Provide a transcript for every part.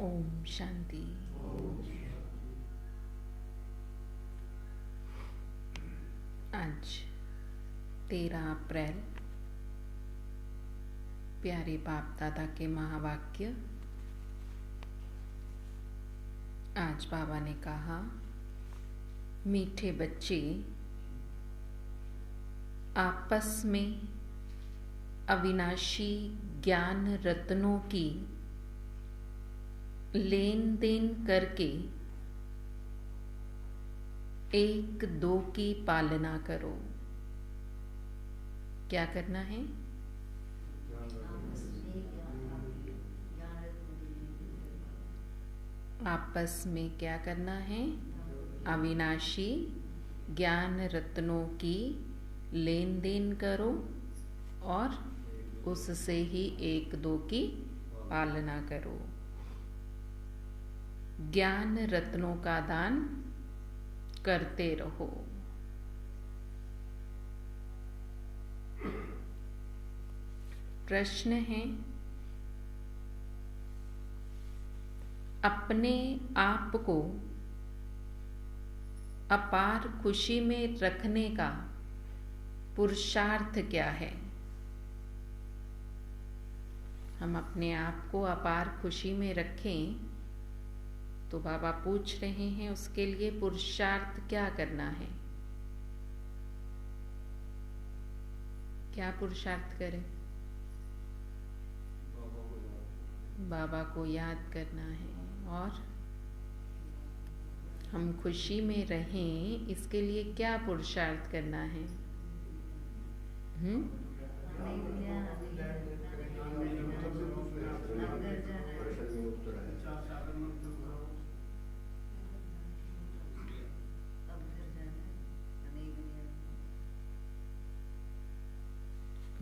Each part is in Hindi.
ओम शांति। आज 13 अप्रैल प्यारे बाप दादा के महावाक्य। आज बाबा ने कहा, मीठे बच्चे, आपस में अविनाशी ज्ञान रत्नों की लेन देन करके एक दो की पालना करो। क्या करना है? आपस में क्या करना है? अविनाशी ज्ञान रत्नों की लेन देन करो और उससे ही एक दो की पालना करो। ज्ञान रत्नों का दान करते रहो। प्रश्न है, अपने आप को अपार खुशी में रखने का पुरुषार्थ क्या है? हम अपने आप को अपार खुशी में रखें तो बाबा पूछ रहे हैं, उसके लिए पुरुषार्थ क्या करना है? क्या पुरुषार्थ करें? बाबा को याद करना है। और हम खुशी में रहें, इसके लिए क्या पुरुषार्थ करना है?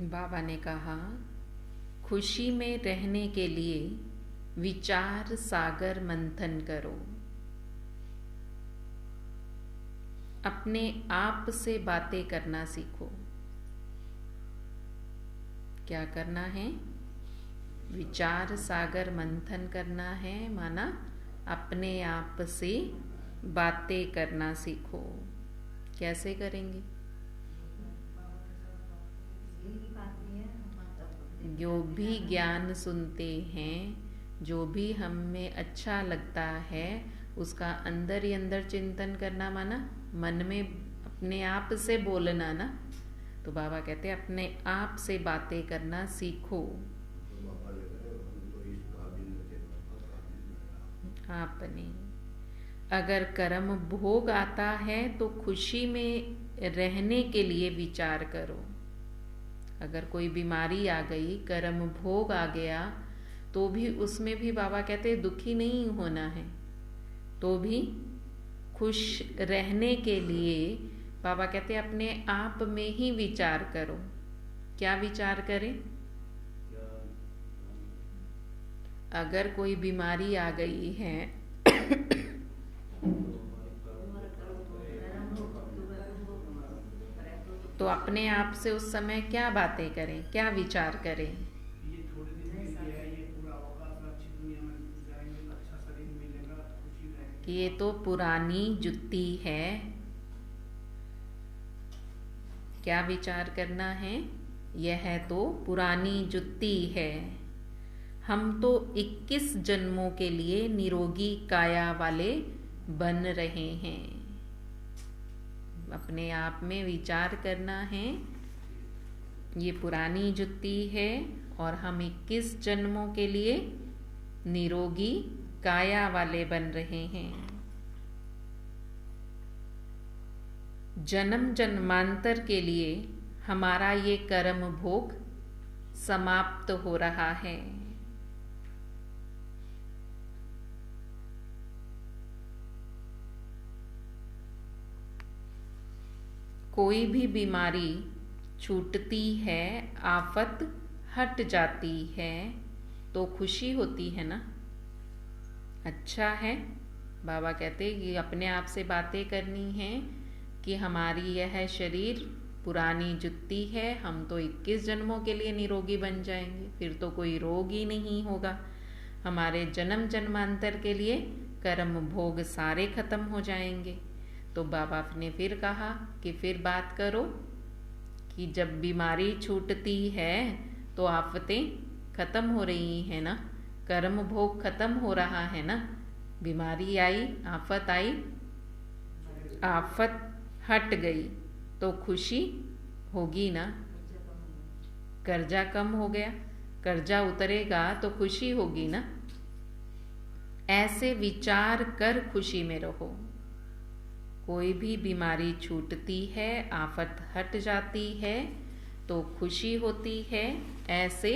बाबा ने कहा, खुशी में रहने के लिए विचार सागर मंथन करो। अपने आप से बातें करना सीखो। क्या करना है? विचार सागर मंथन करना है, माना अपने आप से बातें करना सीखो। कैसे करेंगे? जो भी ज्ञान सुनते हैं, जो भी हम में अच्छा लगता है, उसका अंदर ही अंदर चिंतन करना, माना मन में अपने आप से बोलना ना। तो बाबा कहते हैं अपने आप से बातें करना सीखो। आपने अगर कर्म भोग आता है तो खुशी में रहने के लिए विचार करो। अगर कोई बीमारी आ गई, कर्म भोग आ गया, तो भी उसमें भी बाबा कहते हैं दुखी नहीं होना है। तो भी खुश रहने के लिए बाबा कहते हैं अपने आप में ही विचार करो। क्या विचार करें? अगर कोई बीमारी आ गई है तो अपने आप से उस समय क्या बातें करें, क्या विचार करें? ये थोड़े दिन के लिए है, ये पूरा होगा, फिर अच्छी दुनिया में जाएंगे, अच्छा शरीर मिलेगा, खुशी रहेगी। कि ये तो पुरानी जुत्ती है। क्या विचार करना है? यह तो पुरानी जुत्ती है। हम तो 21 जन्मों के लिए निरोगी काया वाले बन रहे हैं। अपने आप में विचार करना है, ये पुरानी जुत्ती है और हम 21 जन्मों के लिए निरोगी काया वाले बन रहे हैं। जन्म जन्मांतर के लिए हमारा ये कर्म भोग समाप्त हो रहा है। कोई भी बीमारी छूटती है, आफत हट जाती है, तो खुशी होती है ना। अच्छा है। बाबा कहते हैं कि अपने आप से बातें करनी है कि हमारी यह शरीर पुरानी जुत्ती है, हम तो 21 जन्मों के लिए निरोगी बन जाएंगे, फिर तो कोई रोग ही नहीं होगा। हमारे जन्म जन्मांतर के लिए कर्म भोग सारे खत्म हो जाएंगे। तो बाबा ने फिर कहा कि फिर बात करो कि जब बीमारी छूटती है तो आफतें खत्म हो रही हैं ना, कर्म भोग खत्म हो रहा है ना। बीमारी आई, आफत आई, आफत हट गई तो खुशी होगी ना। कर्जा कम हो गया, कर्जा उतरेगा तो खुशी होगी ना। ऐसे विचार कर खुशी में रहो। कोई भी बीमारी छूटती है, आफत हट जाती है तो खुशी होती है। ऐसे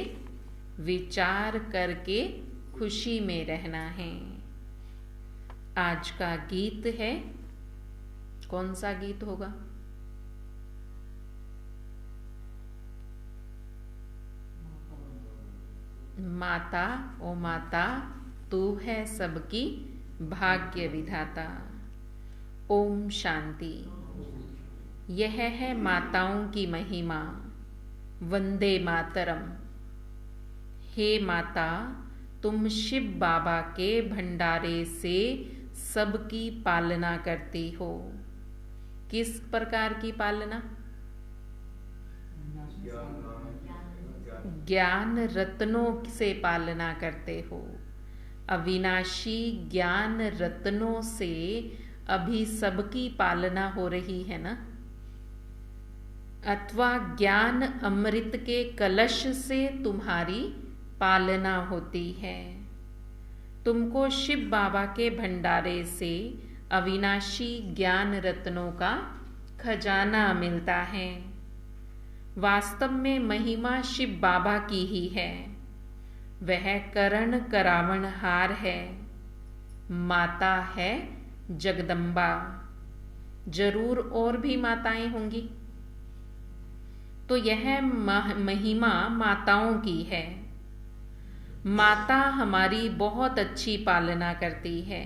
विचार करके खुशी में रहना है। आज का गीत है, कौन सा गीत होगा? माता ओ माता तू है सबकी भाग्य विधाता। ओम शांति। यह है माताओं की महिमा। वंदे मातरम। हे माता, तुम शिव बाबा के भंडारे से सबकी पालना करती हो। किस प्रकार की पालना? ज्ञान रत्नों से पालना करते हो। अविनाशी ज्ञान रत्नों से अभी सबकी पालना हो रही है ना। अथवा ज्ञान अमृत के कलश से तुम्हारी पालना होती है। तुमको शिव बाबा के भंडारे से अविनाशी ज्ञान रत्नों का खजाना मिलता है। वास्तव में महिमा शिव बाबा की ही है। वह करण करावनहार है। माता है जगदम्बा। जरूर और भी माताएं होंगी। तो यह महिमा माताओं की है। माता हमारी बहुत अच्छी पालना करती है।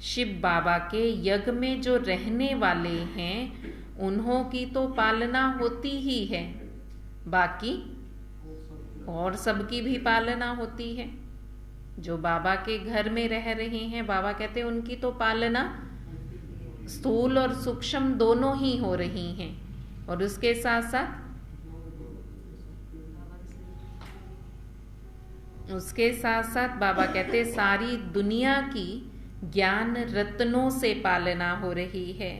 शिव बाबा के यज्ञ में जो रहने वाले हैं उन्हों की तो पालना होती ही है, बाकी और सबकी भी पालना होती है। जो बाबा के घर में रह रहे हैं, बाबा कहते हैं उनकी तो पालना स्थूल और सूक्ष्म दोनों ही हो रही हैं। और उसके साथ साथ बाबा कहते सारी दुनिया की ज्ञान रत्नों से पालना हो रही है।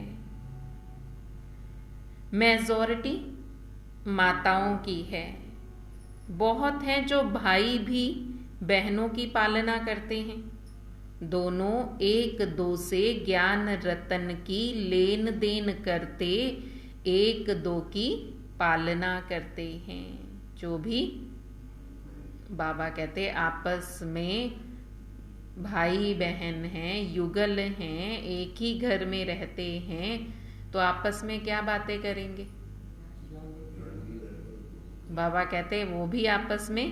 मेजॉरिटी माताओं की है। बहुत हैं जो भाई भी बहनों की पालना करते हैं। दोनों एक दो से ज्ञान रतन की लेन देन करते एक दो की पालना करते हैं। जो भी बाबा कहते आपस में भाई बहन हैं, युगल हैं, एक ही घर में रहते हैं, तो आपस में क्या बातें करेंगे? बाबा कहते वो भी आपस में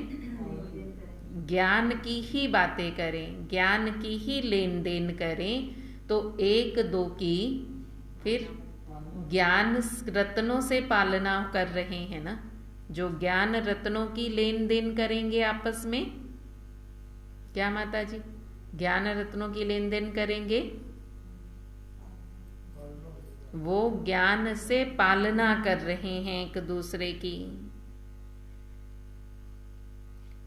ज्ञान की ही बातें करें, ज्ञान की ही लेन देन करें, तो एक दो की फिर ज्ञान रत्नों से पालना कर रहे हैं ना। जो ज्ञान रत्नों की लेन देन करेंगे आपस में, क्या माता जी? ज्ञान रत्नों की लेन देन करेंगे, वो ज्ञान से पालना कर रहे हैं एक दूसरे की।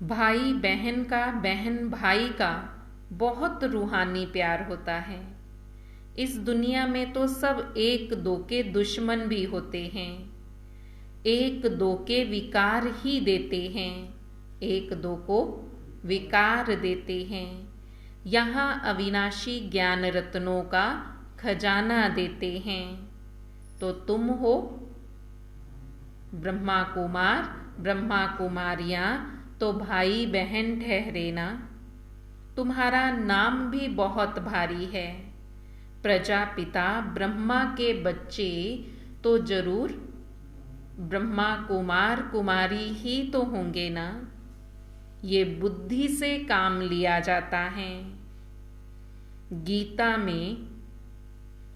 भाई बहन का, बहन भाई का बहुत रूहानी प्यार होता है। इस दुनिया में तो सब एक दो के दुश्मन भी होते हैं, एक दो के विकार ही देते हैं, एक दो को विकार देते हैं। यहाँ अविनाशी ज्ञान रत्नों का खजाना देते हैं। तो तुम हो ब्रह्मा कुमार, ब्रह्मा कुमारियां, तो भाई बहन ठहरे ना। तुम्हारा नाम भी बहुत भारी है। प्रजापिता ब्रह्मा के बच्चे तो जरूर ब्रह्मा कुमार कुमारी ही तो होंगे ना। ये बुद्धि से काम लिया जाता है। गीता में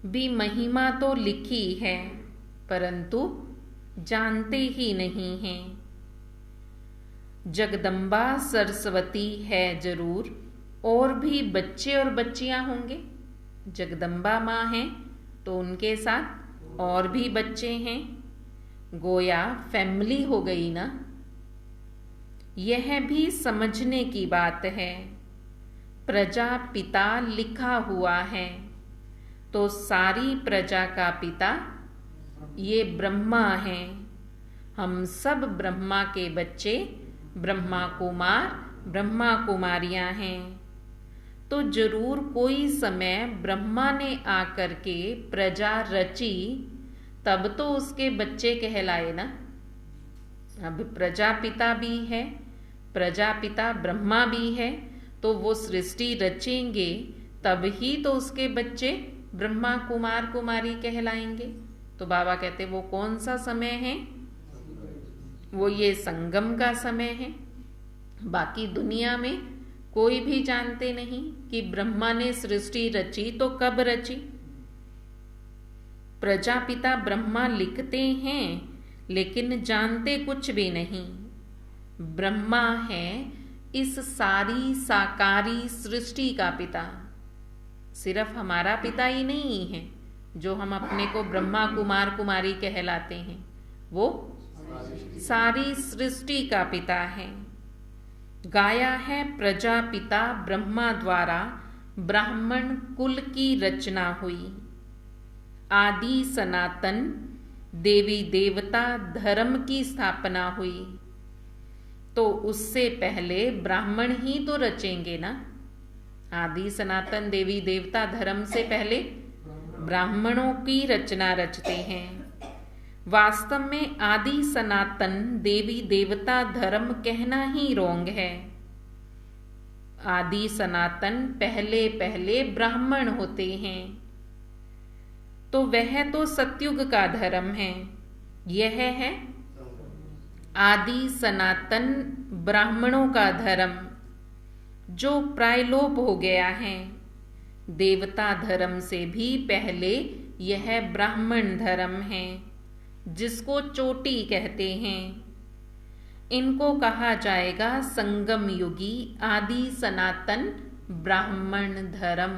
भी महिमा तो लिखी है, परंतु जानते ही नहीं हैं। जगदम्बा सरस्वती है जरूर, और भी बच्चे और बच्चियां होंगे। जगदम्बा माँ हैं तो उनके साथ और भी बच्चे हैं, गोया फैमिली हो गई ना। यह भी समझने की बात है। प्रजापिता लिखा हुआ है तो सारी प्रजा का पिता ये ब्रह्मा है। हम सब ब्रह्मा के बच्चे, ब्रह्मा कुमार, ब्रह्मा कुमारियां हैं। तो जरूर कोई समय ब्रह्मा ने आकर के प्रजा रची, तब तो उसके बच्चे कहलाए ना। अब प्रजापिता भी है, प्रजापिता ब्रह्मा भी है, तो वो सृष्टि रचेंगे तब ही तो उसके बच्चे ब्रह्मा कुमार कुमारी कहलाएंगे। तो बाबा कहते वो कौन सा समय है? वो ये संगम का समय है। बाकी दुनिया में कोई भी जानते नहीं कि ब्रह्मा ने सृष्टि रची तो कब रची। प्रजापिता ब्रह्मा लिखते हैं लेकिन जानते कुछ भी नहीं। ब्रह्मा है इस सारी साकारी सृष्टि का पिता। सिर्फ हमारा पिता ही नहीं है जो हम अपने को ब्रह्मा कुमार कुमारी कहलाते हैं, वो सारी सृष्टि का पिता है। गाया है प्रजापिता ब्रह्मा द्वारा ब्राह्मण कुल की रचना हुई। आदि सनातन देवी देवता धर्म की स्थापना हुई। तो उससे पहले ब्राह्मण ही तो रचेंगे ना। आदि सनातन देवी देवता धर्म से पहले ब्राह्मणों की रचना रचते हैं। वास्तव में आदि सनातन देवी देवता धर्म कहना ही रोंग है। आदि सनातन पहले पहले ब्राह्मण होते हैं, तो वह तो सतयुग का धर्म है। यह है आदि सनातन ब्राह्मणों का धर्म जो प्रायलोप हो गया है। देवता धर्म से भी पहले यह ब्राह्मण धर्म है जिसको चोटी कहते हैं। इनको कहा जाएगा संगम युगी आदि सनातन ब्राह्मण धर्म।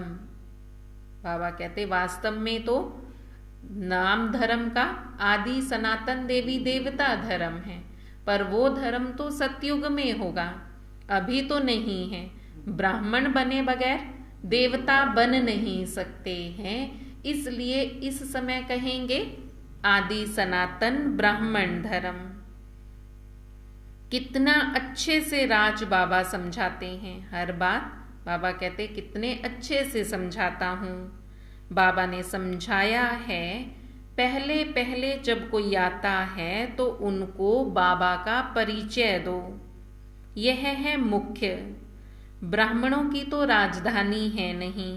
बाबा कहते वास्तव में तो नाम धर्म का आदि सनातन देवी देवता धर्म है, पर वो धर्म तो सतयुग में होगा, अभी तो नहीं है। ब्राह्मण बने बगैर देवता बन नहीं सकते हैं, इसलिए इस समय कहेंगे आदि सनातन ब्राह्मण धर्म। कितना अच्छे से राज बाबा समझाते हैं। हर बात बाबा कहते कितने अच्छे से समझाता हूं। बाबा ने समझाया है पहले पहले जब कोई आता है तो उनको बाबा का परिचय दो। यह है मुख्य। ब्राह्मणों की तो राजधानी है नहीं।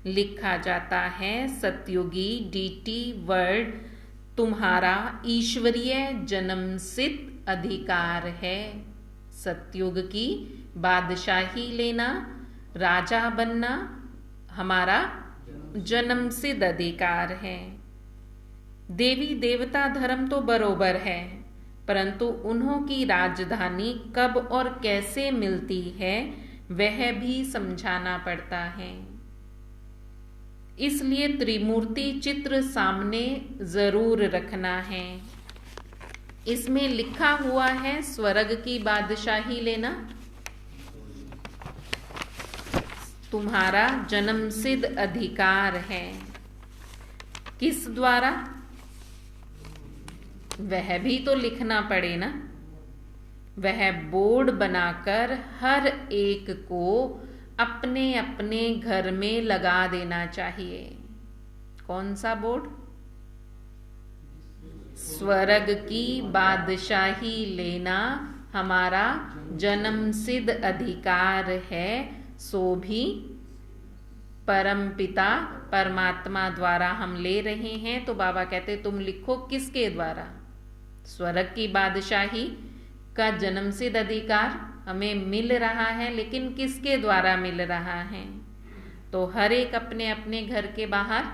लिखा जाता है सतयुगी डीटी वर्ड तुम्हारा ईश्वरीय जन्मसिद्ध अधिकार है। सतयुग की बादशाही लेना, राजा बनना हमारा जन्मसिद्ध अधिकार है। देवी देवता धर्म तो बरोबर है, परंतु उन्हों की राजधानी कब और कैसे मिलती है वह भी समझाना पड़ता है। इसलिए त्रिमूर्ति चित्र सामने जरूर रखना है। इसमें लिखा हुआ है स्वर्ग की बादशाही लेना तुम्हारा जन्मसिद्ध अधिकार है। किस द्वारा? वह भी तो लिखना पड़े ना। वह बोर्ड बनाकर हर एक को अपने अपने घर में लगा देना चाहिए। कौन सा बोर्ड? स्वर्ग की बादशाही लेना हमारा जन्मसिद्ध अधिकार है। सो भी परमपिता परमात्मा द्वारा हम ले रहे हैं। तो बाबा कहते तुम लिखो किसके द्वारा? स्वर्ग की बादशाही का जन्मसिद्ध अधिकार हमें मिल रहा है, लेकिन किसके द्वारा मिल रहा है? तो हर एक अपने अपने घर के बाहर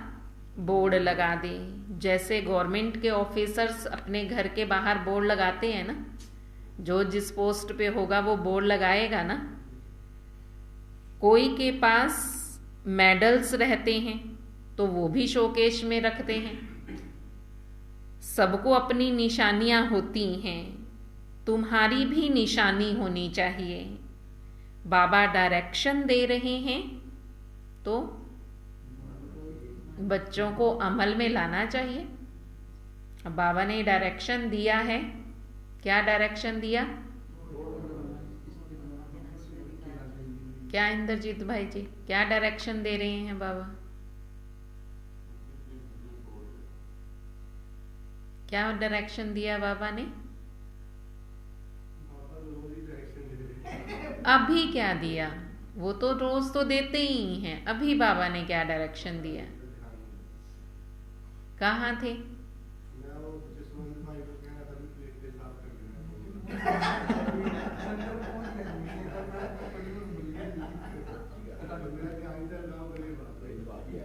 बोर्ड लगा दे। जैसे गवर्नमेंट के ऑफिसर्स अपने घर के बाहर बोर्ड लगाते हैं ना, जो जिस पोस्ट पे होगा वो बोर्ड लगाएगा ना। कोई के पास मेडल्स रहते हैं तो वो भी शोकेश में रखते हैं। सबको अपनी निशानियां होती हैं, तुम्हारी भी निशानी होनी चाहिए। बाबा डायरेक्शन दे रहे हैं तो बच्चों को अमल में लाना चाहिए। अब बाबा ने डायरेक्शन दिया है, क्या डायरेक्शन दिया? क्या इंद्रजीत भाई जी, क्या डायरेक्शन दे रहे हैं बाबा? क्या डायरेक्शन दिया बाबा ने? अभी क्या दिया? वो तो रोज तो देते ही हैं। अभी बाबा ने क्या डायरेक्शन दिया? कहाँ थे?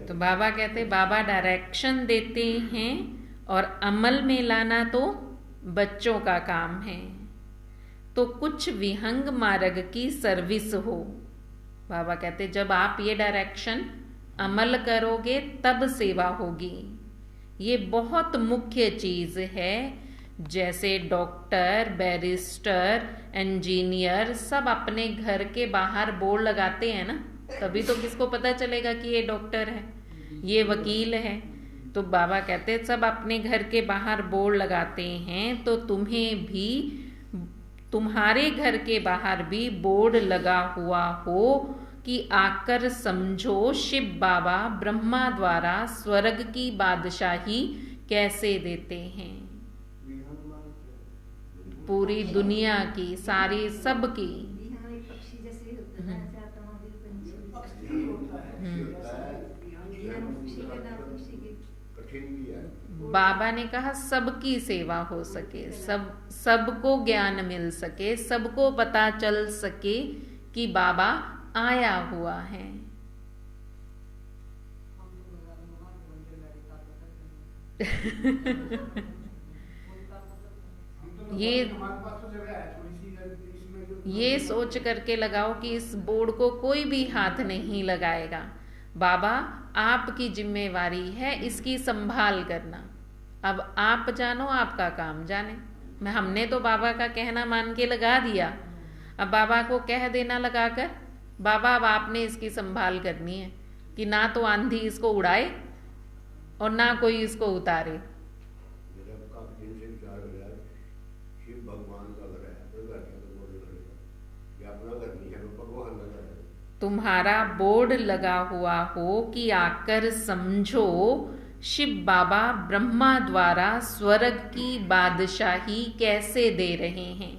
तो बाबा कहते, बाबा डायरेक्शन देते हैं और अमल में लाना तो बच्चों का काम है। तो कुछ विहंग मार्ग की सर्विस हो। बाबा कहते जब आप ये डायरेक्शन अमल करोगे तब सेवा होगी। ये बहुत मुख्य चीज है। जैसे डॉक्टर, बैरिस्टर, इंजीनियर सब अपने घर के बाहर बोर्ड लगाते हैं ना, तभी तो किसको पता चलेगा कि ये डॉक्टर है, ये वकील है। तो बाबा कहते सब अपने घर के बाहर बोर्ड लगाते हैं, तो तुम्हें भी, तुम्हारे घर के बाहर भी बोर्ड लगा हुआ हो कि आकर समझो शिव बाबा ब्रह्मा द्वारा स्वर्ग की बादशाही कैसे देते हैं। पूरी दुनिया की, सारी सबकी। बाबा ने कहा सबकी सेवा हो सके, सबको ज्ञान मिल सके, सबको पता चल सके कि बाबा आया हुआ है। ये सोच करके लगाओ कि इस बोर्ड को कोई भी हाथ नहीं लगाएगा। बाबा आपकी जिम्मेवारी है इसकी संभाल करना। अब आप जानो, आपका काम जाने। हमने तो बाबा का कहना मान के लगा दिया। अब बाबा को कह देना लगाकर, बाबा अब आपने इसकी संभाल करनी है कि ना तो आंधी इसको उड़ाए और ना कोई इसको उतारे। तुम्हारा बोर्ड लगा हुआ हो कि आकर समझो शिव बाबा ब्रह्मा द्वारा स्वर्ग की बादशाही कैसे दे रहे हैं।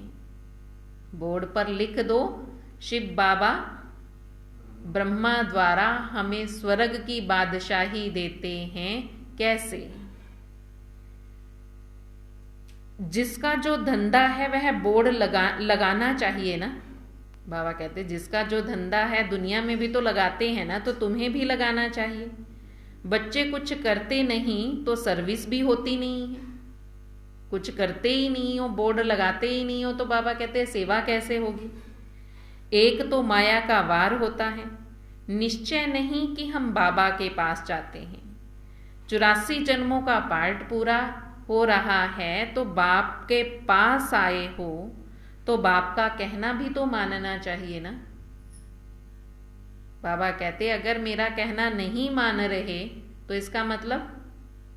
बोर्ड पर लिख दो, शिव बाबा ब्रह्मा द्वारा हमें स्वर्ग की बादशाही देते हैं कैसे। जिसका जो धंधा है वह बोर्ड लगाना चाहिए ना। बाबा कहते जिसका जो धंधा है, दुनिया में भी तो लगाते हैं ना, तो तुम्हें भी लगाना चाहिए। बच्चे कुछ करते नहीं तो सर्विस भी होती नहीं है। कुछ करते ही नहीं हो, बोर्ड लगाते ही नहीं हो, तो बाबा कहते सेवा कैसे होगी। एक तो माया का वार होता है, निश्चय नहीं कि हम बाबा के पास जाते हैं। 84 जन्मों का पार्ट पूरा हो रहा है, तो बाप के पास आए हो तो बाप का कहना भी तो मानना चाहिए ना। बाबा कहते अगर मेरा कहना नहीं मान रहे तो इसका मतलब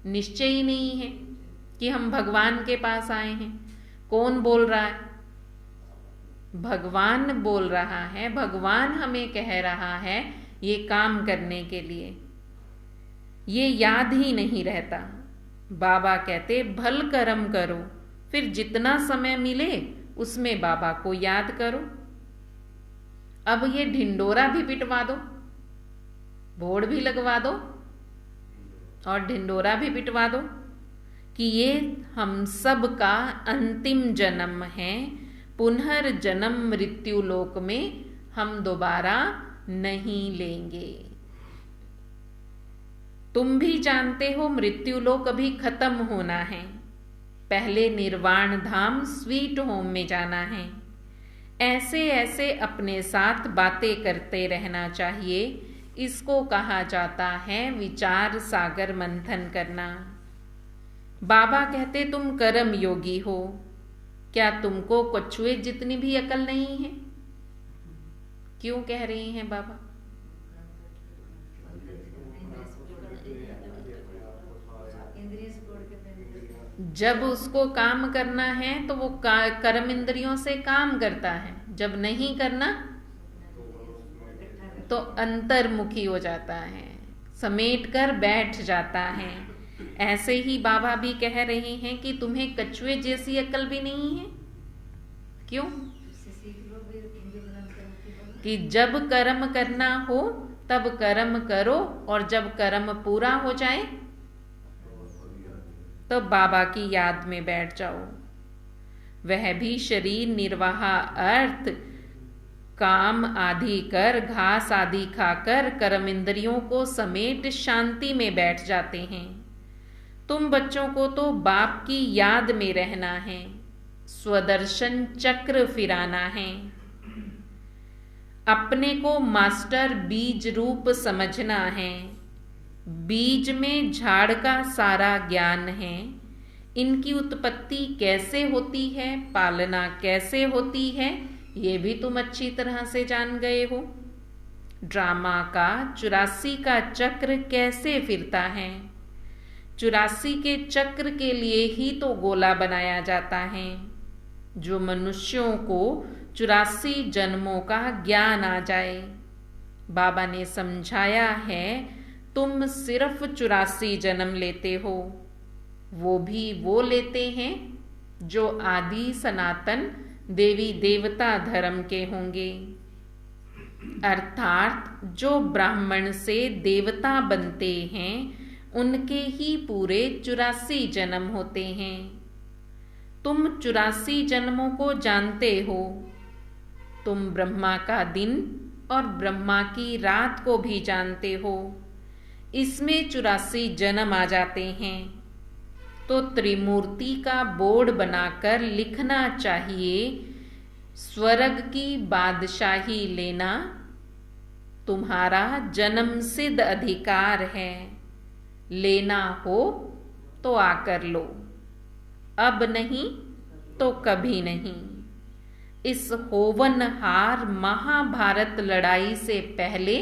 निश्चय ही नहीं है कि हम भगवान के पास आए हैं। कौन बोल रहा है? भगवान बोल रहा है। भगवान हमें कह रहा है ये काम करने के लिए। ये याद ही नहीं रहता। बाबा कहते भल कर्म करो, फिर जितना समय मिले उसमें बाबा को याद करो। अब ये ढिंडोरा भी पिटवा दो, बोर्ड भी लगवा दो और ढिंडोरा भी पिटवा दो कि ये हम सब का अंतिम जन्म है। पुनर्जन्म मृत्यु लोक में हम दोबारा नहीं लेंगे। तुम भी जानते हो मृत्यु लोक अभी खत्म होना है। पहले निर्वाण धाम स्वीट होम में जाना है। ऐसे ऐसे अपने साथ बातें करते रहना चाहिए। इसको कहा जाता है विचार सागर मंथन करना। बाबा कहते तुम कर्म योगी हो, क्या तुमको कछुए जितनी भी अकल नहीं है? क्यों कह रही हैं बाबा? जब उसको काम करना है तो वो कर्म इंद्रियों से काम करता है, जब नहीं करना तो अंतर्मुखी हो जाता है, समेट कर बैठ जाता है। ऐसे ही बाबा भी कह रहे हैं कि तुम्हें कछुए जैसी अकल भी नहीं है। क्यों? कि जब कर्म करना हो तब कर्म करो, और जब कर्म पूरा हो जाए तो बाबा की याद में बैठ जाओ। वह भी शरीर निर्वाह अर्थ काम आदि कर, घास आदि खाकर कर्म इंद्रियों को समेट शांति में बैठ जाते हैं। तुम बच्चों को तो बाप की याद में रहना है, स्वदर्शन चक्र फिराना है। अपने को मास्टर बीज रूप समझना है। बीज में झाड़ का सारा ज्ञान है। इनकी उत्पत्ति कैसे होती है, पालना कैसे होती है, ये भी तुम अच्छी तरह से जान गए हो। ड्रामा का 84 का चक्र कैसे फिरता है। 84 के चक्र के लिए ही तो गोला बनाया जाता है। जो मनुष्यों को 84 जन्मों का ज्ञान आ जाए। बाबा ने समझाया है तुम सिर्फ 84 जन्म लेते हो, वो भी वो लेते हैं जो आदि सनातन देवी देवता धर्म के होंगे, अर्थात जो ब्राह्मण से देवता बनते हैं उनके ही पूरे 84 जन्म होते हैं। तुम 84 जन्मों को जानते हो। तुम ब्रह्मा का दिन और ब्रह्मा की रात को भी जानते हो। इसमें 84 जन्म आ जाते हैं। तो त्रिमूर्ति का बोर्ड बनाकर लिखना चाहिए, स्वर्ग की बादशाही लेना तुम्हारा जन्म सिद्ध अधिकार है। लेना हो तो आकर लो, अब नहीं तो कभी नहीं। इस होवनहार महाभारत लड़ाई से पहले,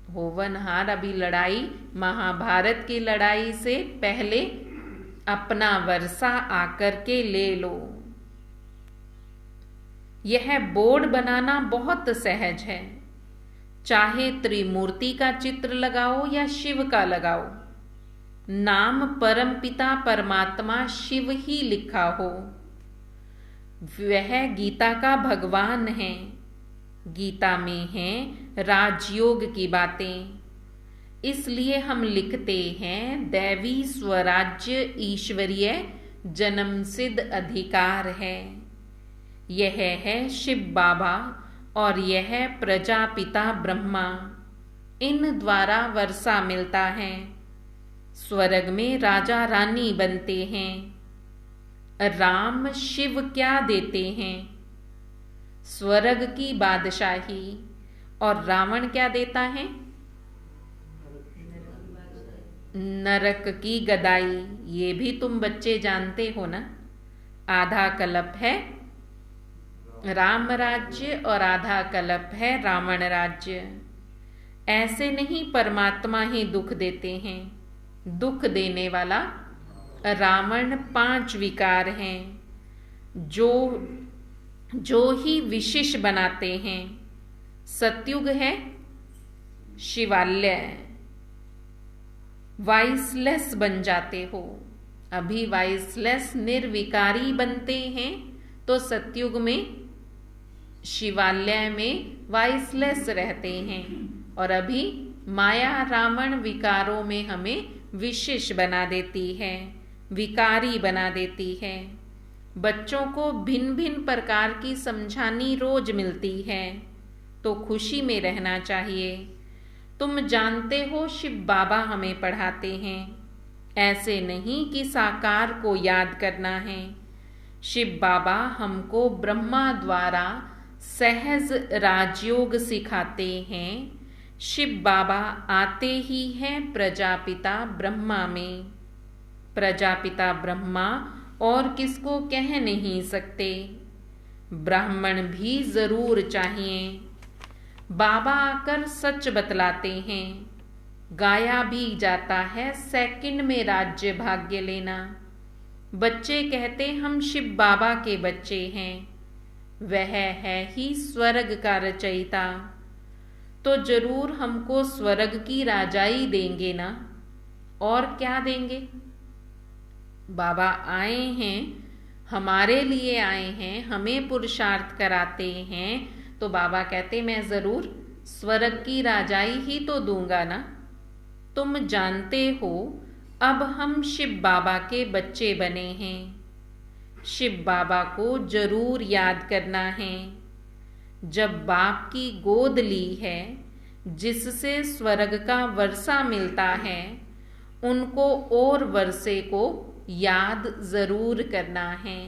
होवनहार अभी लड़ाई महाभारत की लड़ाई से पहले अपना वर्षा आकर के ले लो। यह बोर्ड बनाना बहुत सहज है। चाहे त्रिमूर्ति का चित्र लगाओ या शिव का लगाओ, नाम परमपिता परमात्मा शिव ही लिखा हो। वह गीता का भगवान है। गीता में है राजयोग की बातें, इसलिए हम लिखते हैं दैवी स्वराज्य ईश्वरीय जन्म सिद्ध अधिकार है। यह है शिव बाबा और यह प्रजापिता ब्रह्मा, इन द्वारा वर्षा मिलता है। स्वर्ग में राजा रानी बनते हैं। राम शिव क्या देते हैं? स्वर्ग की बादशाही। और रावण क्या देता है? नरक की गदाई। ये भी तुम बच्चे जानते हो ना। आधा कल्प है राम राज्य और आधा कल्प है रावण राज्य। ऐसे नहीं परमात्मा ही दुख देते हैं। दुख देने वाला रावण 5 विकार हैं जो ही विशेष बनाते हैं। सतयुग है शिवालय, वाइसलेस बन जाते हो। अभी वाइसलेस निर्विकारी बनते हैं तो सतयुग में शिवालय में वाइसलेस रहते हैं। और अभी माया रावण विकारों में हमें विशेष बना देती है, विकारी बना देती है। बच्चों को भिन्न भिन्न प्रकार की समझानी रोज मिलती है, तो खुशी में रहना चाहिए। तुम जानते हो शिव बाबा हमें पढ़ाते हैं। ऐसे नहीं कि साकार को याद करना है। शिव बाबा हमको ब्रह्मा द्वारा सहज राजयोग सिखाते हैं। शिव बाबा आते ही हैं प्रजापिता ब्रह्मा में। प्रजापिता ब्रह्मा और किसको कह नहीं सकते। ब्राह्मण भी जरूर चाहिए। बाबा आकर सच बतलाते हैं। गाया भी जाता है सेकंड में राज्य भाग्य लेना। बच्चे कहते हम शिव बाबा के बच्चे हैं। वह है ही स्वर्ग का रचयिता, तो जरूर हमको स्वर्ग की राजाई देंगे ना। और क्या देंगे। बाबा आए हैं, हमारे लिए आए हैं, हमें पुरुषार्थ कराते हैं, तो बाबा कहते मैं जरूर स्वर्ग की राजाई ही तो दूंगा ना। तुम जानते हो अब हम शिव बाबा के बच्चे बने हैं। शिव बाबा को जरूर याद करना है। जब बाप की गोद ली है, जिससे स्वर्ग का वर्षा मिलता है, उनको और वर्षे को याद जरूर करना है।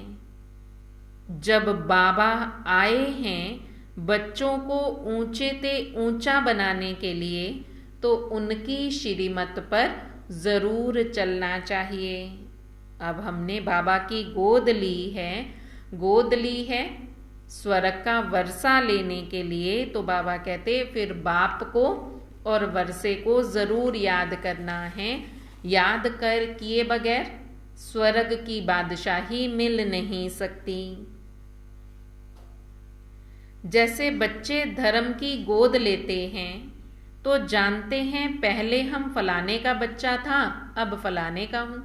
जब बाबा आए हैं बच्चों को ऊंचे ते ऊंचा बनाने के लिए, तो उनकी श्रीमत पर जरूर चलना चाहिए। अब हमने बाबा की गोद ली है स्वर्ग का वर्षा लेने के लिए, तो बाबा कहते फिर बाप को और वर्षे को जरूर याद करना है। याद कर किए बगैर स्वर्ग की बादशाही मिल नहीं सकती। जैसे बच्चे धर्म की गोद लेते हैं तो जानते हैं पहले हम फलाने का बच्चा था, अब फलाने का हूं।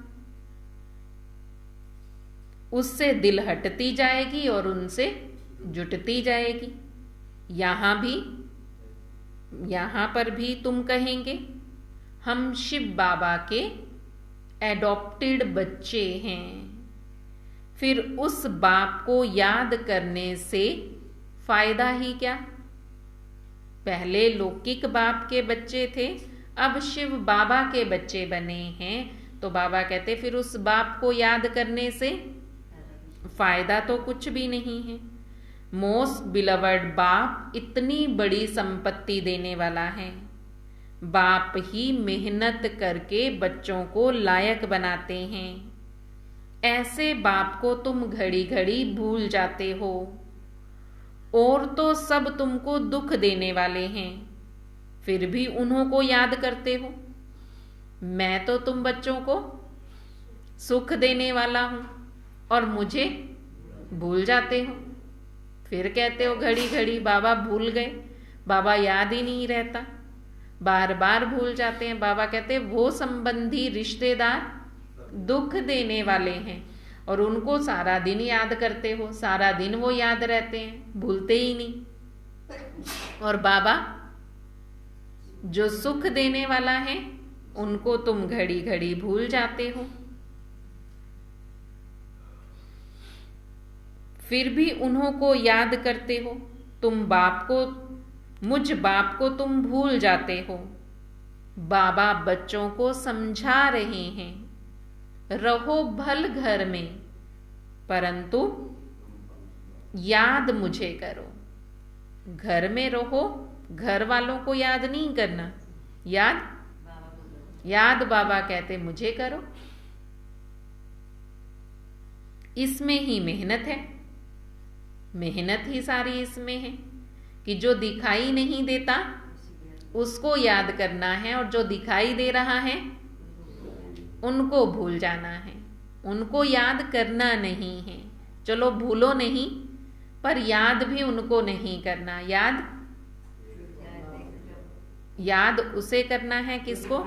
उससे दिल हटती जाएगी और उनसे जुटती जाएगी। यहां पर भी तुम कहेंगे हम शिव बाबा के एडॉप्टेड बच्चे हैं। फिर उस बाप को याद करने से फायदा ही क्या। पहले लौकिक बाप के बच्चे थे, अब शिव बाबा के बच्चे बने हैं, तो बाबा कहते फिर उस बाप को याद करने से फायदा तो कुछ भी नहीं है। मोस्ट बिलवर्ड बाप इतनी बड़ी संपत्ति देने वाला है। बाप ही मेहनत करके बच्चों को लायक बनाते हैं। ऐसे बाप को तुम घड़ी घड़ी भूल जाते हो। और तो सब तुमको दुख देने वाले हैं, फिर भी उन्हों को याद करते हो। मैं तो तुम बच्चों को सुख देने वाला हूं और मुझे भूल जाते हो। फिर कहते हो घड़ी घड़ी बाबा भूल गए, बाबा याद ही नहीं रहता, बार बार भूल जाते हैं। बाबा कहते वो संबंधी रिश्तेदार दुख देने वाले हैं और उनको सारा दिन याद करते हो, सारा दिन वो याद रहते हैं, भूलते ही नहीं। और बाबा जो सुख देने वाला है उनको तुम घड़ी घड़ी भूल जाते हो। फिर भी उन्हों को याद करते हो। मुझ बाप को तुम भूल जाते हो। बाबा बच्चों को समझा रहे हैं, रहो भल घर में परंतु याद मुझे करो। घर में रहो, घर वालों को याद नहीं करना, याद बाबा कहते मुझे करो। इसमें ही मेहनत है, मेहनत ही सारी इसमें है कि जो दिखाई नहीं देता उसको याद करना है और जो दिखाई दे रहा है उनको भूल जाना है, उनको याद करना नहीं है। चलो भूलो नहीं, पर याद भी उनको नहीं करना। याद उसे करना है किसको,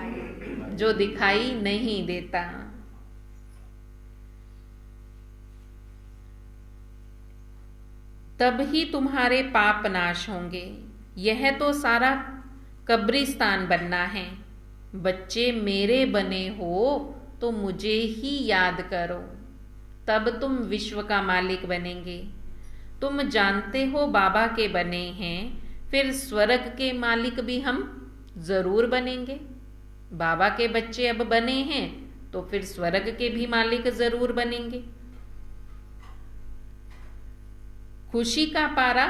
जो दिखाई नहीं देता। तब ही तुम्हारे पाप नाश होंगे। यह तो सारा कब्रिस्तान बनना है। बच्चे मेरे बने हो तो मुझे ही याद करो, तब तुम विश्व का मालिक बनेंगे। तुम जानते हो बाबा के बने हैं, फिर स्वर्ग के मालिक भी हम जरूर बनेंगे। बाबा के बच्चे अब बने हैं तो फिर स्वर्ग के भी मालिक जरूर बनेंगे। खुशी का पारा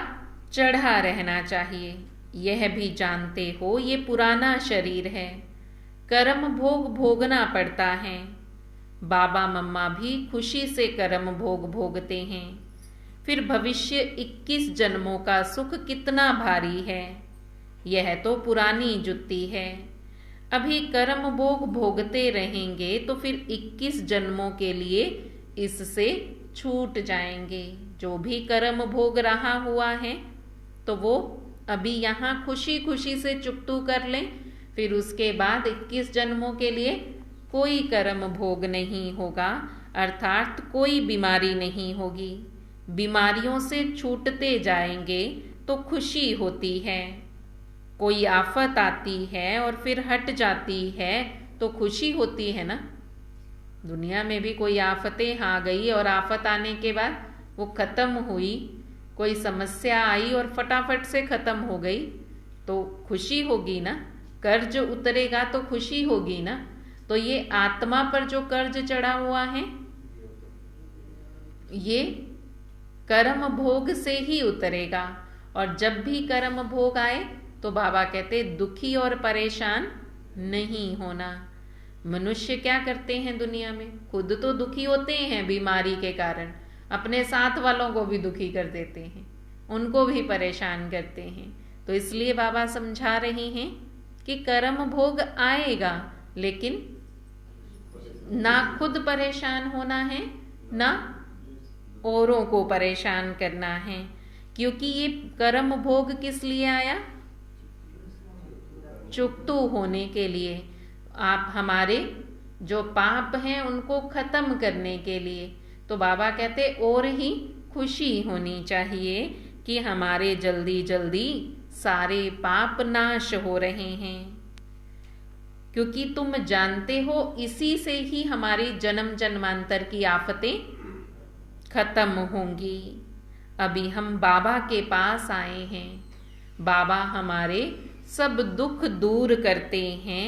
चढ़ा रहना चाहिए। यह भी जानते हो ये पुराना शरीर है, कर्म भोग भोगना पड़ता है। बाबा मम्मा भी खुशी से कर्म भोग भोगते हैं। फिर भविष्य 21 जन्मों का सुख कितना भारी है। यह तो पुरानी जुत्ती है। अभी कर्म भोग भोगते रहेंगे तो फिर 21 जन्मों के लिए इससे छूट जाएंगे। जो भी कर्म भोग रहा हुआ है तो वो अभी यहाँ खुशी खुशी से चुकतू कर लें, फिर उसके बाद 21 जन्मों के लिए कोई कर्म भोग नहीं होगा, अर्थात कोई बीमारी नहीं होगी। बीमारियों से छूटते जाएंगे तो खुशी होती है। कोई आफत आती है और फिर हट जाती है तो खुशी होती है ना। दुनिया में भी कोई आफतें आ गई और आफत आने के बाद वो खत्म हुई, कोई समस्या आई और फटाफट से खत्म हो गई तो खुशी होगी ना। कर्ज उतरेगा तो खुशी होगी ना। तो ये आत्मा पर जो कर्ज चढ़ा हुआ है ये कर्म भोग से ही उतरेगा। और जब भी कर्म भोग आए तो बाबा कहते दुखी और परेशान नहीं होना। मनुष्य क्या करते हैं दुनिया में, खुद तो दुखी होते हैं बीमारी के कारण, अपने साथ वालों को भी दुखी कर देते हैं, उनको भी परेशान करते हैं। तो इसलिए बाबा समझा रहे हैं कि कर्म भोग आएगा, लेकिन ना खुद परेशान होना है ना औरों को परेशान करना है। क्योंकि ये कर्म भोग किस लिए आया, चुकतू होने के लिए। आप हमारे जो पाप हैं उनको खत्म करने के लिए। तो बाबा कहते और ही खुशी होनी चाहिए कि हमारे जल्दी जल्दी सारे पाप नाश हो रहे हैं। क्योंकि तुम जानते हो इसी से ही हमारी जन्म जन्मांतर की आफतें खत्म होंगी। अभी हम बाबा के पास आए हैं, बाबा हमारे सब दुख दूर करते हैं,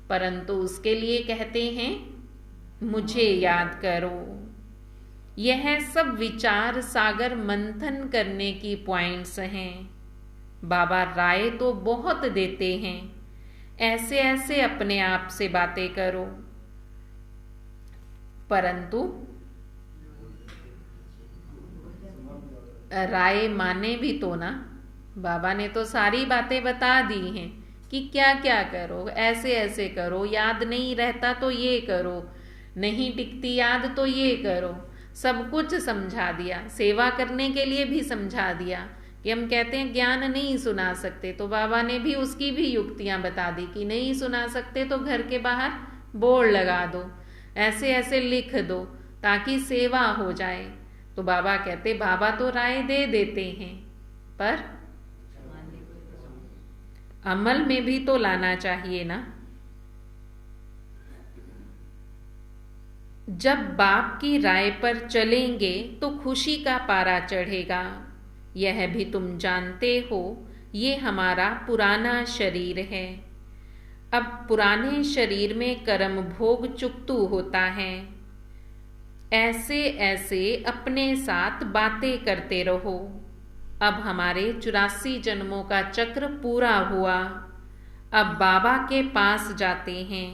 परंतु उसके लिए कहते हैं मुझे याद करो। यह सब विचार सागर मंथन करने की पॉइंट्स हैं। बाबा राय तो बहुत देते हैं, ऐसे ऐसे अपने आप से बातें करो, परंतु राय माने भी तो ना। बाबा ने तो सारी बातें बता दी हैं कि क्या क्या करो, ऐसे ऐसे करो, याद नहीं रहता तो ये करो, नहीं टिकती याद तो ये करो, सब कुछ समझा दिया। सेवा करने के लिए भी समझा दिया कि हम कहते हैं ज्ञान नहीं सुना सकते, तो बाबा ने भी उसकी भी युक्तियां बता दी कि नहीं सुना सकते तो घर के बाहर बोर्ड लगा दो, ऐसे ऐसे लिख दो ताकि सेवा हो जाए। तो बाबा कहते बाबा तो राय दे देते हैं, पर अमल में भी तो लाना चाहिए ना। जब बाप की राय पर चलेंगे तो खुशी का पारा चढ़ेगा। यह भी तुम जानते हो ये हमारा पुराना शरीर है। अब पुराने शरीर में कर्म भोग चुकतू होता है। ऐसे ऐसे अपने साथ बातें करते रहो। अब हमारे 84 जन्मों का चक्र पूरा हुआ। अब बाबा के पास जाते हैं,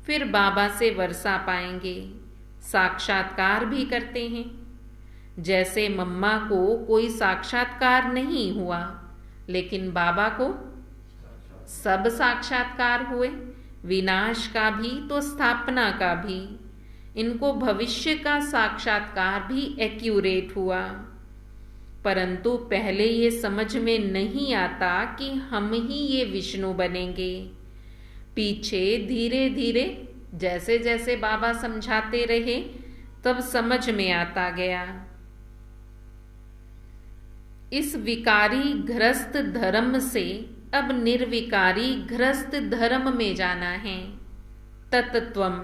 फिर बाबा से वर्षा पाएंगे, साक्षात्कार भी करते हैं। जैसे मम्मा को कोई साक्षात्कार नहीं हुआ, लेकिन बाबा को सब साक्षात्कार हुए, विनाश का भी तो स्थापना का भी। इनको भविष्य का साक्षात्कार भी एक्यूरेट हुआ, परंतु पहले ये समझ में नहीं आता कि हम ही ये विष्णु बनेंगे। पीछे धीरे धीरे जैसे जैसे बाबा समझाते रहे तब समझ में आता गया। इस विकारी ग्रस्त धर्म से अब निर्विकारी ग्रस्त धर्म में जाना है। तत्त्वम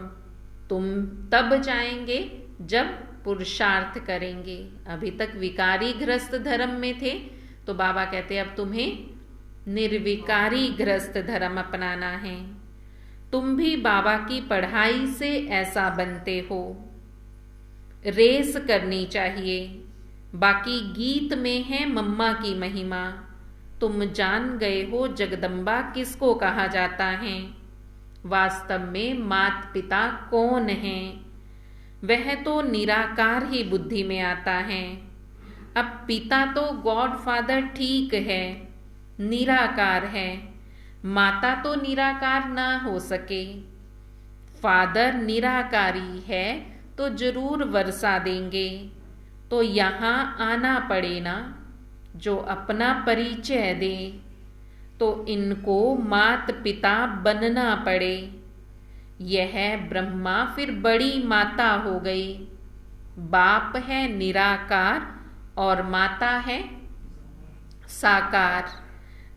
तुम तब जाएंगे जब पुरुषार्थ करेंगे। अभी तक विकारी ग्रस्त धर्म में थे, तो बाबा कहते अब तुम्हें निर्विकारी ग्रस्त धर्म अपनाना है। तुम भी बाबा की पढ़ाई से ऐसा बनते हो। रेस करनी चाहिए। बाकी गीत में है मम्मा की महिमा। तुम जान गए हो जगदम्बा किसको कहा जाता है। वास्तव में माता पिता कौन है, वह तो निराकार ही बुद्धि में आता है। अब पिता तो गॉड फादर ठीक है, निराकार है। माता तो निराकार ना हो सके। फादर निराकारी है तो जरूर वर्षा देंगे। तो यहाँ आना पड़े ना, जो अपना परिचय दे। तो इनको मात पिता बनना पड़े। यह ब्रह्मा फिर बड़ी माता हो गई। बाप है निराकार और माता है साकार।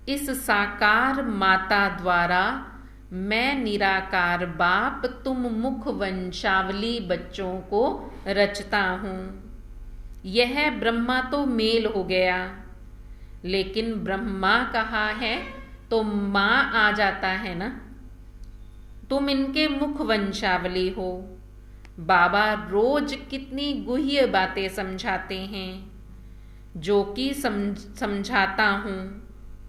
इस साकार माता द्वारा मैं निराकार बाप तुम मुख वंशावली बच्चों को रचता हूँ। यह ब्रह्मा तो मेल हो गया, लेकिन ब्रह्मा कहा है तो माँ आ जाता है ना। तुम इनके मुख वंशावली हो। बाबा रोज कितनी गुह्य बातें समझाते हैं, जो कि समझाता हूँ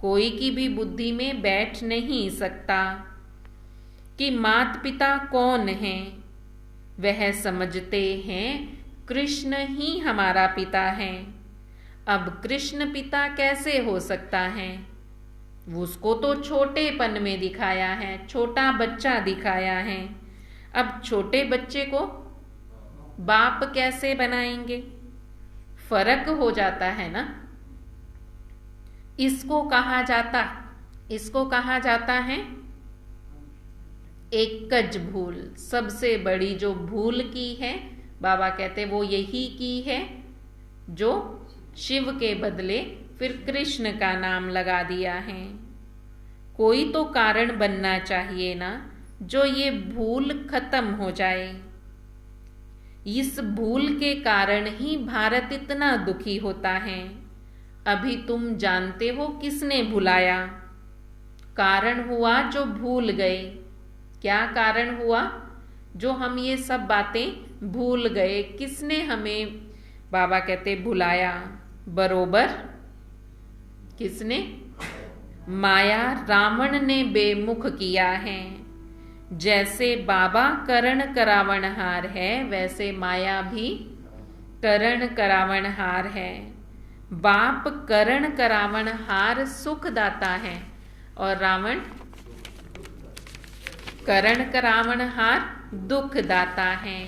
कोई की भी बुद्धि में बैठ नहीं सकता। कि माता पिता कौन है, वह समझते हैं कृष्ण ही हमारा पिता है। अब कृष्ण पिता कैसे हो सकता है, उसको तो छोटेपन में दिखाया है, छोटा बच्चा दिखाया है। अब छोटे बच्चे को बाप कैसे बनाएंगे, फर्क हो जाता है ना। इसको कहा जाता है एकज भूल। सबसे बड़ी जो भूल की है, बाबा कहते वो यही की है जो शिव के बदले फिर कृष्ण का नाम लगा दिया है। कोई तो कारण बनना चाहिए ना, जो ये भूल खत्म हो जाए। इस भूल के कारण ही भारत इतना दुखी होता है। अभी तुम जानते हो किसने भुलाया, कारण हुआ जो भूल गए। क्या कारण हुआ जो हम ये सब बातें भूल गए, किसने हमें बाबा कहते भुलाया, बरोबर किसने, माया रावण ने बेमुख किया है। जैसे बाबा करण करावनहार है, वैसे माया भी करण करावनहार है। बाप करण करावनहार सुख दाता है और रावण करण करावनहार दुख दाता है।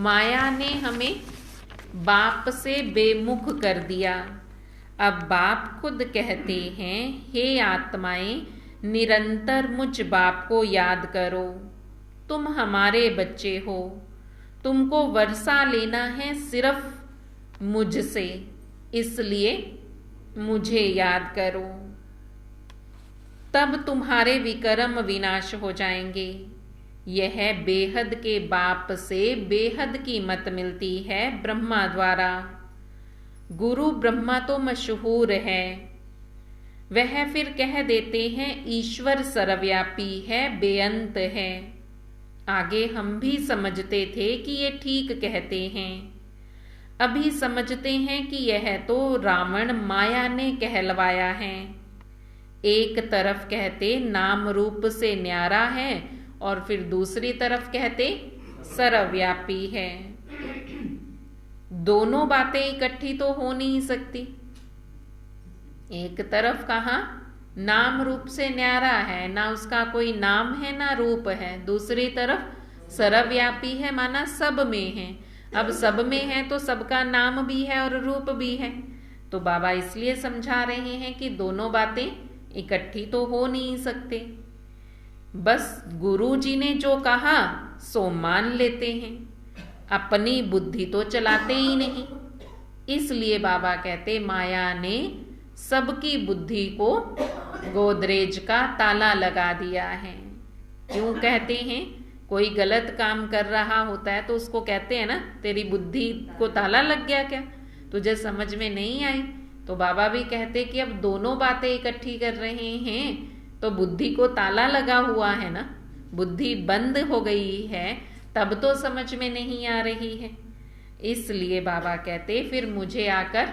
माया ने हमें बाप से बेमुख कर दिया। अब बाप खुद कहते हैं, हे आत्माएं निरंतर मुझ बाप को याद करो। तुम हमारे बच्चे हो, तुमको वर्षा लेना है सिर्फ मुझसे, इसलिए मुझे याद करो। तब तुम्हारे विकर्म विनाश हो जाएंगे। यह बेहद के बाप से बेहद की मत मिलती है ब्रह्मा द्वारा। गुरु ब्रह्मा तो मशहूर है, वह फिर कह देते हैं ईश्वर सर्वव्यापी है, बेअंत है। आगे हम भी समझते थे कि ये ठीक कहते हैं, अभी समझते हैं कि यह तो रावण माया ने कहलवाया है। एक तरफ कहते नाम रूप से न्यारा है और फिर दूसरी तरफ कहते सर्वव्यापी है। दोनों बातें इकट्ठी तो हो नहीं सकती। एक तरफ कहा नाम रूप से न्यारा है, ना उसका कोई नाम है ना रूप है। दूसरी तरफ सर्वव्यापी है, माना सब में है। अब सब में है तो सबका नाम भी है और रूप भी है। तो बाबा इसलिए समझा रहे हैं कि दोनों बातें इकट्ठी तो हो नहीं सकते। बस गुरु जी ने जो कहा सो मान लेते हैं, अपनी बुद्धि तो चलाते ही नहीं। इसलिए बाबा कहते माया ने सबकी बुद्धि को गोदरेज का ताला लगा दिया है। क्यों कहते हैं, कोई गलत काम कर रहा होता है तो उसको कहते हैं ना तेरी बुद्धि को ताला लग गया क्या, तुझे समझ में नहीं आई। तो बाबा भी कहते कि अब दोनों बातें इकट्ठी कर रहे हैं तो बुद्धि को ताला लगा हुआ है ना, बुद्धि बंद हो गई है तब तो समझ में नहीं आ रही है। इसलिए बाबा कहते फिर मुझे आकर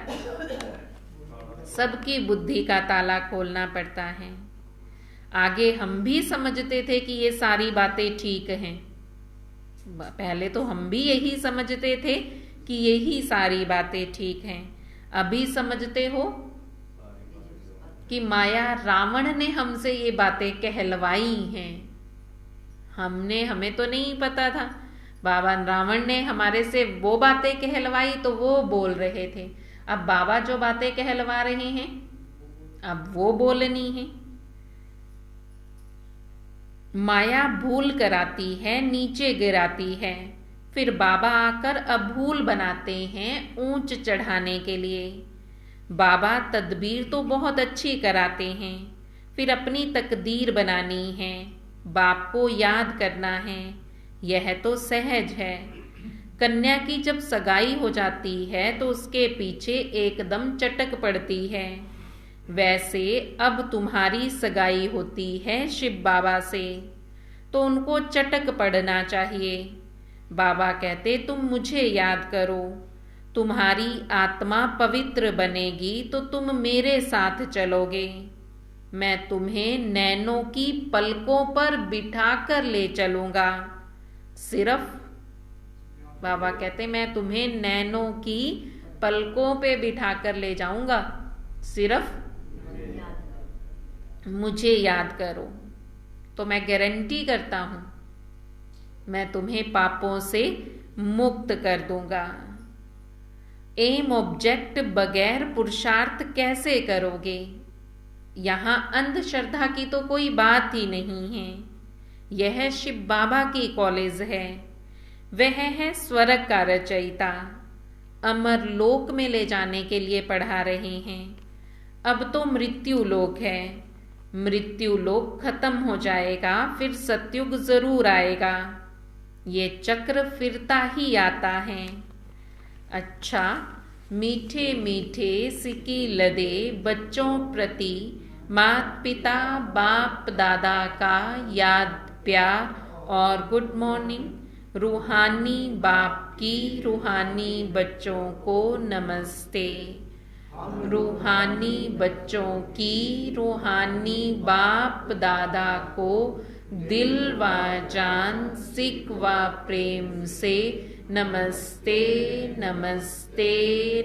सबकी बुद्धि का ताला खोलना पड़ता है। आगे हम भी समझते थे कि ये सारी बातें ठीक हैं, पहले तो हम भी यही समझते थे कि यही सारी बातें ठीक हैं। अभी समझते हो कि माया रावण ने हमसे ये बातें कहलवाई हैं। हमें तो नहीं पता था, बाबा रावण ने हमारे से वो बातें कहलवाई तो वो बोल रहे थे। अब बाबा जो बातें कहलवा रहे हैं अब वो बोलनी है। माया भूल कराती है, नीचे गिराती है, फिर बाबा आकर अभूल बनाते हैं ऊंच चढ़ाने के लिए। बाबा तदबीर तो बहुत अच्छी कराते हैं, फिर अपनी तकदीर बनानी है, बाप को याद करना है, यह तो सहज है। कन्या की जब सगाई हो जाती है तो उसके पीछे एकदम चटक पड़ती है। वैसे अब तुम्हारी सगाई होती है शिव बाबा से तो उनको चटक पड़ना चाहिए। बाबा कहते तुम मुझे याद करो, तुम्हारी आत्मा पवित्र बनेगी तो तुम मेरे साथ चलोगे। मैं तुम्हें नैनों की पलकों पर बिठा कर ले चलूंगा। सिर्फ बाबा कहते मैं तुम्हें नैनों की पलकों पे बिठा कर ले जाऊंगा, सिर्फ मुझे याद करो। तो मैं गारंटी करता हूं मैं तुम्हें पापों से मुक्त कर दूंगा। एम ऑब्जेक्ट बगैर पुरुषार्थ कैसे करोगे? यहां अंधश्रद्धा की तो कोई बात ही नहीं है। यह शिव बाबा की कॉलेज है, वह है स्वर्ग का रचयिता, अमर लोक में ले जाने के लिए पढ़ा रहे हैं। अब तो मृत्यु लोक है, मृत्यु लोक खत्म हो जाएगा, फिर सतयुग जरूर आएगा। ये चक्र फिरता ही आता है। अच्छा, मीठे मीठे सिकी लदे बच्चों प्रति माता पिता बाप दादा का याद प्यार और गुड मॉर्निंग। रूहानी बाप की रूहानी बच्चों को नमस्ते। रूहानी बच्चों की रूहानी बाप दादा को दिल व जान सिक व प्रेम से नमस्ते नमस्ते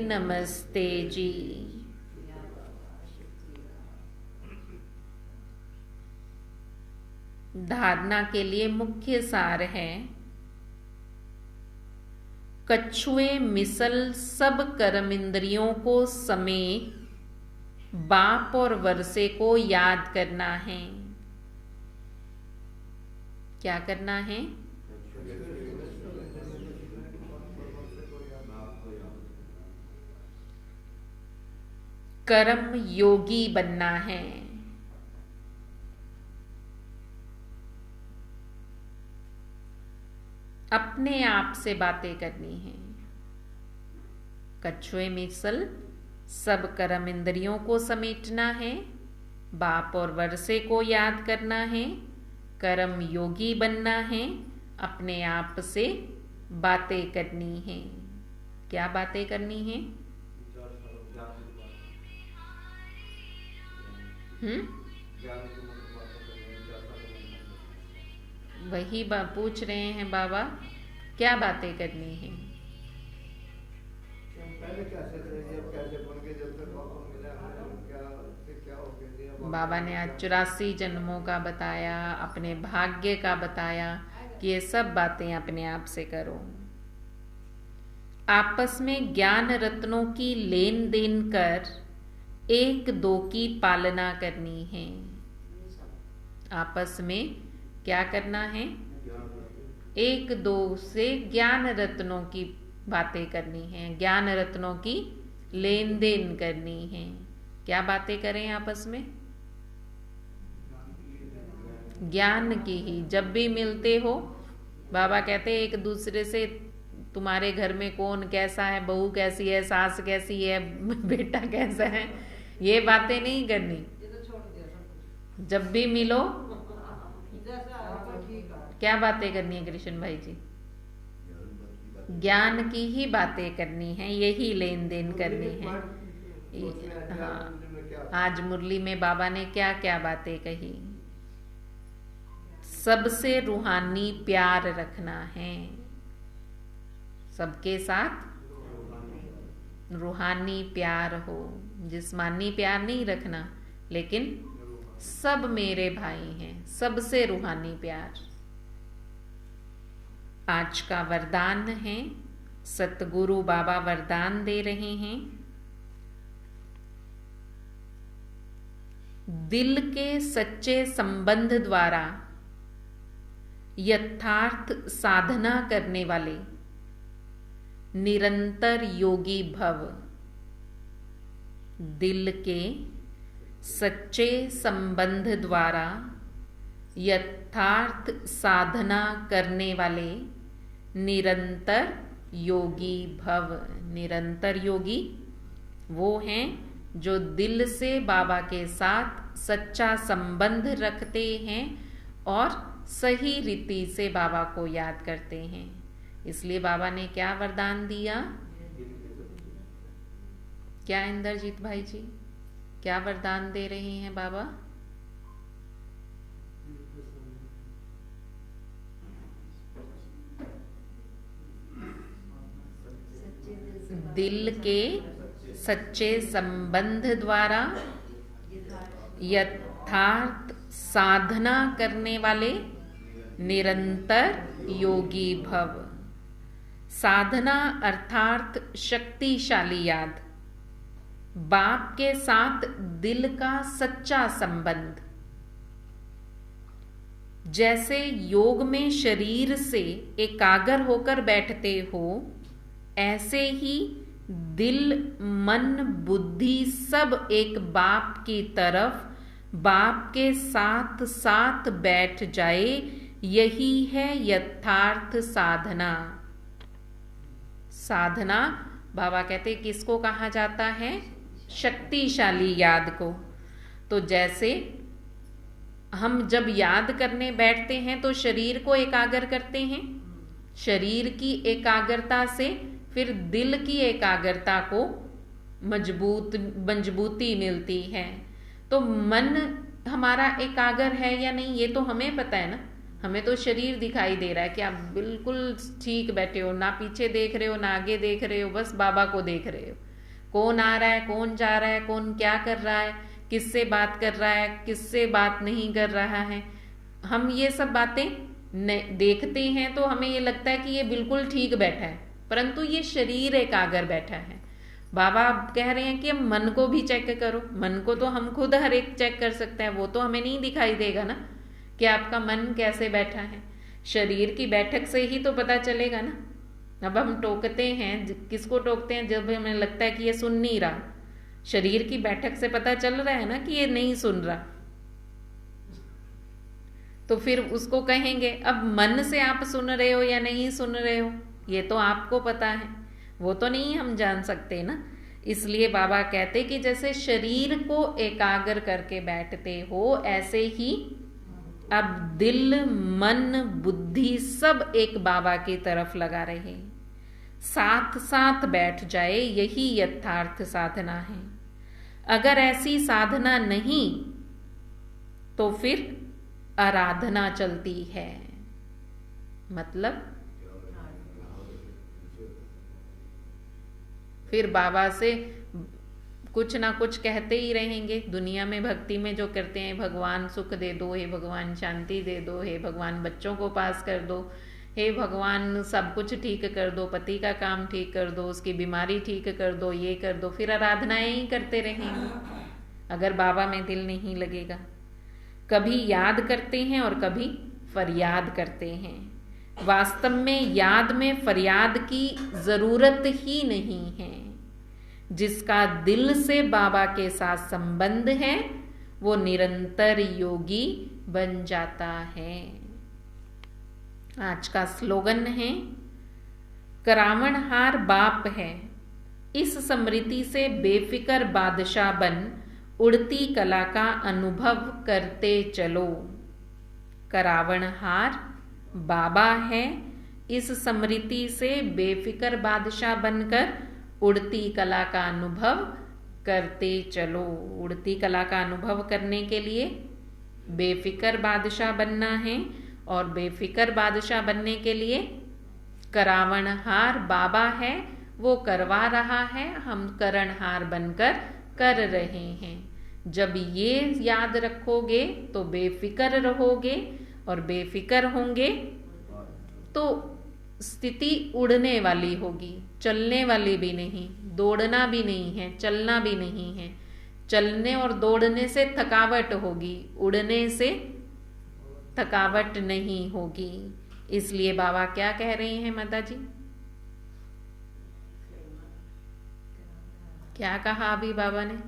नमस्ते जी। धारणा के लिए मुख्य सार है कछुए मिसल सब कर्म इंद्रियों को समेत बाप और वर्षे को याद करना है। क्या करना है? कर्म योगी बनना है। अपने आप से बातें करनी है। कछुए मिसल सब कर्म इंद्रियों को समेटना है, बाप और वर्षे को याद करना है, कर्म योगी बनना है, अपने आप से बातें करनी है। क्या बातें करनी है? वही पूछ रहे हैं बाबा, क्या बातें करनी है? बाबा ने आज 84 जन्मों का बताया, अपने भाग्य का बताया कि ये सब बातें अपने आप से करो। आपस में ज्ञान रत्नों की लेन देन कर एक दो की पालना करनी है। आपस में क्या करना है? एक दो से ज्ञान रत्नों की बातें करनी है, ज्ञान रत्नों की लेन देन करनी है। क्या बातें करें आपस में? ज्ञान की ही। जब भी मिलते हो बाबा कहते हैं एक दूसरे से तुम्हारे घर में कौन कैसा है, बहू कैसी है, सास कैसी है, बेटा कैसा है, ये बातें नहीं करनी। जब भी मिलो क्या बातें करनी है कृष्ण भाई जी? ज्ञान की ही बातें करनी है, यही लेन देन करनी है। हाँ, आज मुरली में बाबा ने क्या क्या बातें कही। सबसे रूहानी प्यार रखना है, सबके साथ रूहानी प्यार हो, जिस्मानी प्यार नहीं रखना, लेकिन सब मेरे भाई हैं, सबसे रूहानी प्यार। आज का वरदान है, सतगुरु बाबा वरदान दे रहे हैं, दिल के सच्चे संबंध द्वारा यथार्थ साधना करने वाले निरंतर योगी भव। दिल के सच्चे संबंध द्वारा यथार्थ साधना करने वाले निरंतर योगी भव। निरंतर योगी वो हैं जो दिल से बाबा के साथ सच्चा संबंध रखते हैं और सही रीति से बाबा को याद करते हैं। इसलिए बाबा ने क्या वरदान दिया? क्या इंद्रजीत भाई जी, क्या वरदान दे रहे हैं बाबा? दिल के सच्चे संबंध द्वारा यथार्थ साधना करने वाले निरंतर योगी भव। साधना अर्थात शक्तिशाली याद, बाप के साथ दिल का सच्चा संबंध। जैसे योग में शरीर से एकाग्र होकर बैठते हो, ऐसे ही दिल मन बुद्धि सब एक बाप की तरफ, बाप के साथ साथ बैठ जाए, यही है यथार्थ साधना। साधना बाबा कहते किसको कहा जाता है? शक्तिशाली याद को। तो जैसे हम जब याद करने बैठते हैं तो शरीर को एकाग्र करते हैं, शरीर की एकाग्रता से फिर दिल की एकाग्रता को मजबूती मिलती है। तो मन हमारा एकाग्र है या नहीं ये तो हमें पता है ना, हमें तो शरीर दिखाई दे रहा है कि आप बिल्कुल ठीक बैठे हो, ना पीछे देख रहे हो ना आगे देख रहे हो, बस बाबा को देख रहे हो। कौन आ रहा है, कौन जा रहा है, कौन क्या कर रहा है, किससे बात कर रहा है, किससे बात नहीं कर रहा है, हम ये सब बातें देखते हैं तो हमें ये लगता है कि ये बिल्कुल ठीक बैठा है, परंतु ये शरीर एकाग्र बैठा है। बाबा कह रहे हैं कि मन को भी चेक करो। मन को तो हम खुद हर एक चेक कर सकते हैं, वो तो हमें नहीं दिखाई देगा ना कि आपका मन कैसे बैठा है। शरीर की बैठक से ही तो पता चलेगा ना। अब हम टोकते हैं, किसको टोकते हैं? जब हमें लगता है कि ये सुन नहीं रहा, शरीर की बैठक से पता चल रहा है ना कि ये नहीं सुन रहा, तो फिर उसको कहेंगे। अब मन से आप सुन रहे हो या नहीं सुन रहे हो ये तो आपको पता है, वो तो नहीं हम जान सकते ना। इसलिए बाबा कहते कि जैसे शरीर को एकाग्र करके बैठते हो, ऐसे ही अब दिल मन बुद्धि सब एक बाबा की तरफ लगा रहे, साथ साथ बैठ जाए, यही यथार्थ साधना है। अगर ऐसी साधना नहीं तो फिर आराधना चलती है। मतलब फिर बाबा से कुछ ना कुछ कहते ही रहेंगे। दुनिया में भक्ति में जो करते हैं, भगवान सुख दे दो, हे भगवान शांति दे दो, हे भगवान बच्चों को पास कर दो, हे भगवान सब कुछ ठीक कर दो, पति का काम ठीक कर दो, उसकी बीमारी ठीक कर दो, ये कर दो। फिर आराधनाएं ही करते रहेंगे अगर बाबा में दिल नहीं लगेगा। कभी याद करते हैं और कभी फरियाद करते हैं। वास्तव में याद में फरियाद की जरूरत ही नहीं है। जिसका दिल से बाबा के साथ संबंध है वो निरंतर योगी बन जाता है। आज का स्लोगन है, करावणहार बाप है, इस स्मृति से बेफिक्र बादशाह बन, उड़ती कला का अनुभव करते चलो। करावणहार बाबा है, इस स्मृति से बेफिक्र बादशाह बनकर उड़ती कला का अनुभव करते चलो। उड़ती कला का अनुभव करने के लिए बेफिक्र बादशाह बनना है, और बेफिक्र बादशाह बनने के लिए करावनहार बाबा है, वो करवा रहा है, हम करणहार बनकर कर रहे हैं। जब ये याद रखोगे तो बेफिक्र रहोगे, और बेफिक्र होंगे तो स्थिति उड़ने वाली होगी, चलने वाली भी नहीं, दौड़ना भी नहीं है, चलना भी नहीं है। चलने और दौड़ने से थकावट होगी, उड़ने से थकावट नहीं होगी। इसलिए बाबा क्या कह रहे हैं माता जी? क्या कहा अभी बाबा ने?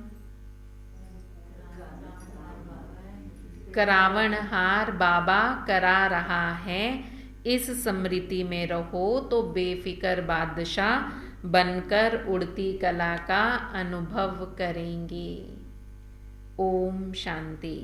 करावनहार बाबा करा रहा है, इस स्मृति में रहो तो बेफिक्र बादशाह बनकर उड़ती कला का अनुभव करेंगे। ओम शांति।